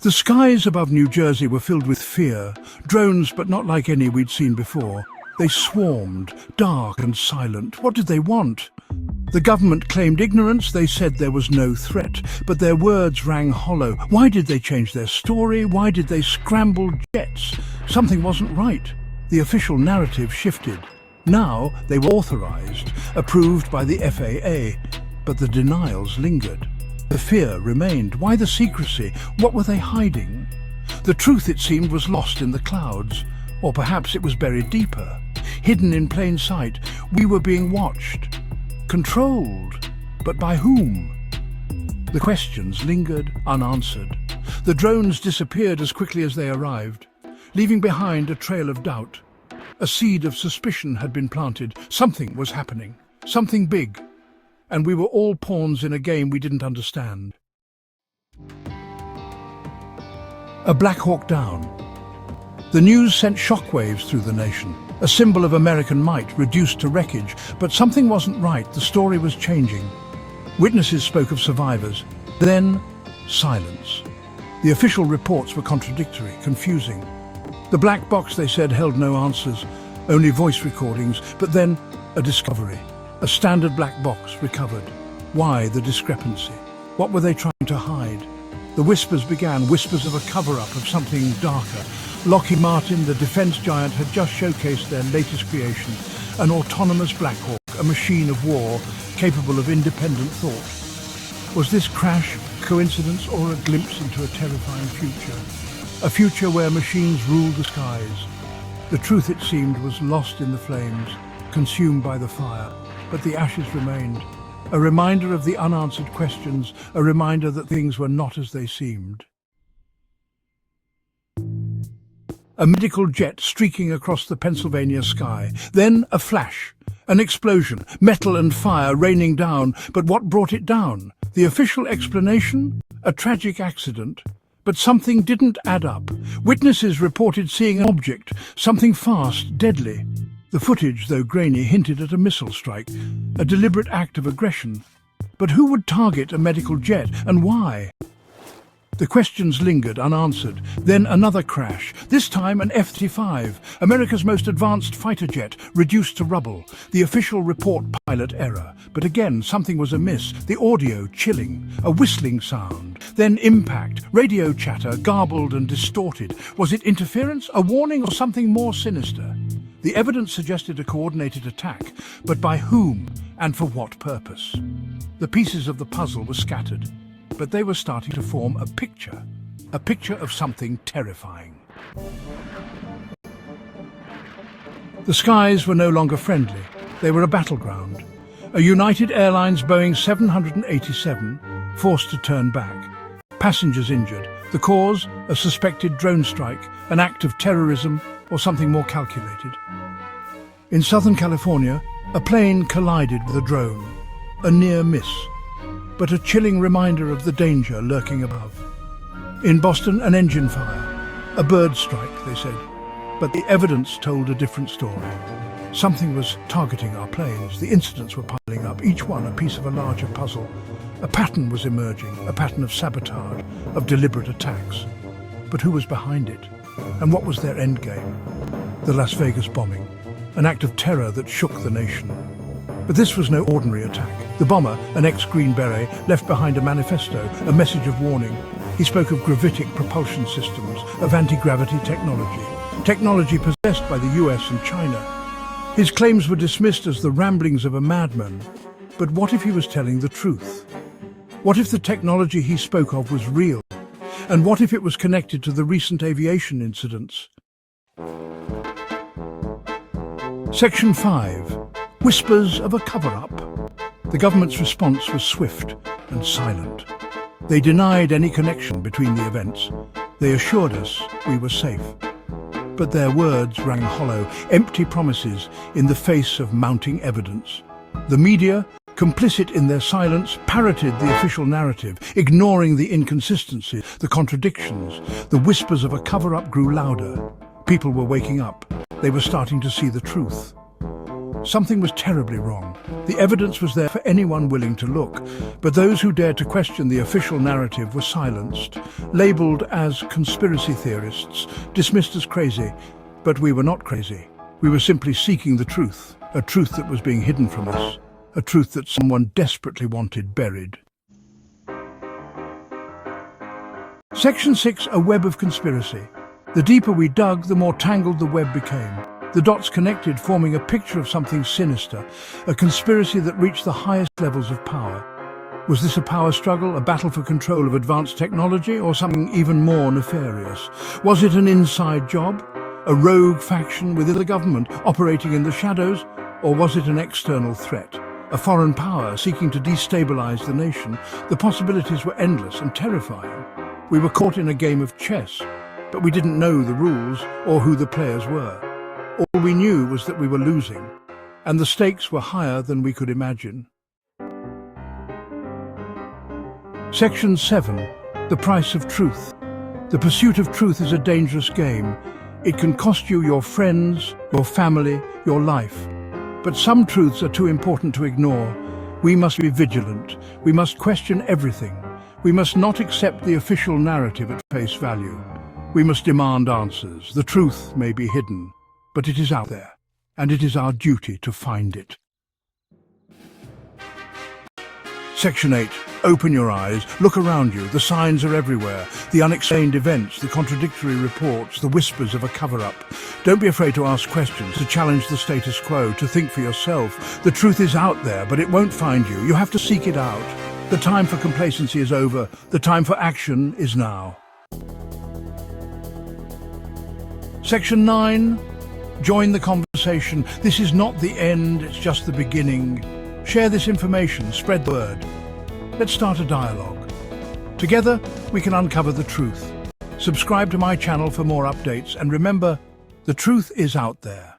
The skies above New Jersey were filled with fear, drones but not like any we'd seen before. They swarmed, dark and silent. What did they want? The government claimed ignorance. They said there was no threat, but their words rang hollow. Why did they change their story? Why did they scramble jets? Something wasn't right. The official narrative shifted. Now they were authorized, approved by the FAA, but the denials lingered. The fear remained. Why the secrecy? What were they hiding? The truth, it seemed, was lost in the clouds. Or perhaps it was buried deeper, hidden in plain sight. We were being watched, controlled. But by whom? The questions lingered unanswered. The drones disappeared as quickly as they arrived, leaving behind a trail of doubt. A seed of suspicion had been planted. Something was happening, something big. And we were all pawns in a game we didn't understand. A Black Hawk down. The news sent shockwaves through the nation, a symbol of American might reduced to wreckage. But something wasn't right. The story was changing. Witnesses spoke of survivors. Then, silence. The official reports were contradictory, confusing. The black box, they said, held no answers, only voice recordings. But then, a discovery. A standard black box recovered. Why the discrepancy? What were they trying to hide? The whispers began, whispers of a cover-up of something darker. Lockheed Martin, the defense giant, had just showcased their latest creation, an autonomous Black Hawk, a machine of war capable of independent thought. Was this crash coincidence or a glimpse into a terrifying future? A future where machines ruled the skies. The truth, it seemed, was lost in the flames, consumed by the fire. But the ashes remained, a reminder of the unanswered questions, a reminder that things were not as they seemed. A medical jet streaking across the Pennsylvania sky, then a flash, an explosion, metal and fire raining down. But what brought it down? The official explanation? A tragic accident. But something didn't add up. Witnesses reported seeing an object, something fast, deadly. The footage, though grainy, hinted at a missile strike, a deliberate act of aggression. But who would target a medical jet, and why? The questions lingered unanswered. Then another crash, this time an F-35, America's most advanced fighter jet, reduced to rubble. The official report, pilot error. But again, something was amiss. The audio chilling, a whistling sound. Then impact, radio chatter, garbled and distorted. Was it interference, a warning, or something more sinister? The evidence suggested a coordinated attack, but by whom and for what purpose? The pieces of the puzzle were scattered, but they were starting to form a picture of something terrifying. The skies were no longer friendly. They were a battleground. A United Airlines Boeing 787 forced to turn back. Passengers injured. The cause? A suspected drone strike, an act of terrorism, or something more calculated. In Southern California, a plane collided with a drone. A near miss, but a chilling reminder of the danger lurking above. In Boston, an engine fire. A bird strike, they said. But the evidence told a different story. Something was targeting our planes. The incidents were piling up, each one a piece of a larger puzzle. A pattern was emerging, a pattern of sabotage, of deliberate attacks. But who was behind it? And what was their endgame? The Las Vegas bombing, an act of terror that shook the nation. But this was no ordinary attack. The bomber, an ex-Green Beret, left behind a manifesto, a message of warning. He spoke of gravitic propulsion systems, of anti-gravity technology possessed by the US and China. His claims were dismissed as the ramblings of a madman. But what if he was telling the truth? What if the technology he spoke of was real? And what if it was connected to the recent aviation incidents? Section 5. Whispers of a cover-up. The government's response was swift and silent. They denied any connection between the events. They assured us we were safe. But their words rang hollow, empty promises in the face of mounting evidence. The media, complicit in their silence, parroted the official narrative, ignoring the inconsistencies, the contradictions. The whispers of a cover-up grew louder. People were waking up. They were starting to see the truth. Something was terribly wrong. The evidence was there for anyone willing to look, but those who dared to question the official narrative were silenced, labelled as conspiracy theorists, dismissed as crazy. But we were not crazy. We were simply seeking the truth, a truth that was being hidden from us, a truth that someone desperately wanted buried. Section 6, a web of conspiracy. The deeper we dug, the more tangled the web became. The dots connected, forming a picture of something sinister, a conspiracy that reached the highest levels of power. Was this a power struggle, a battle for control of advanced technology, or something even more nefarious? Was it an inside job, a rogue faction within the government operating in the shadows, or was it an external threat, a foreign power seeking to destabilize the nation? The possibilities were endless and terrifying. We were caught in a game of chess, but we didn't know the rules or who the players were. All we knew was that we were losing, and the stakes were higher than we could imagine. Section 7. The price of truth. The pursuit of truth is a dangerous game. It can cost you your friends, your family, your life. But some truths are too important to ignore. We must be vigilant. We must question everything. We must not accept the official narrative at face value. We must demand answers. The truth may be hidden, but it is out there, and it is our duty to find it. Section 8. Open your eyes. Look around you. The signs are everywhere. The unexplained events, the contradictory reports, the whispers of a cover-up. Don't be afraid to ask questions, to challenge the status quo, to think for yourself. The truth is out there, but it won't find you. You have to seek it out. The time for complacency is over. The time for action is now. Section 9. Join the conversation. This is not the end, it's just the beginning. Share this information, spread the word. Let's start a dialogue. Together, we can uncover the truth. Subscribe to my channel for more updates, and remember, the truth is out there.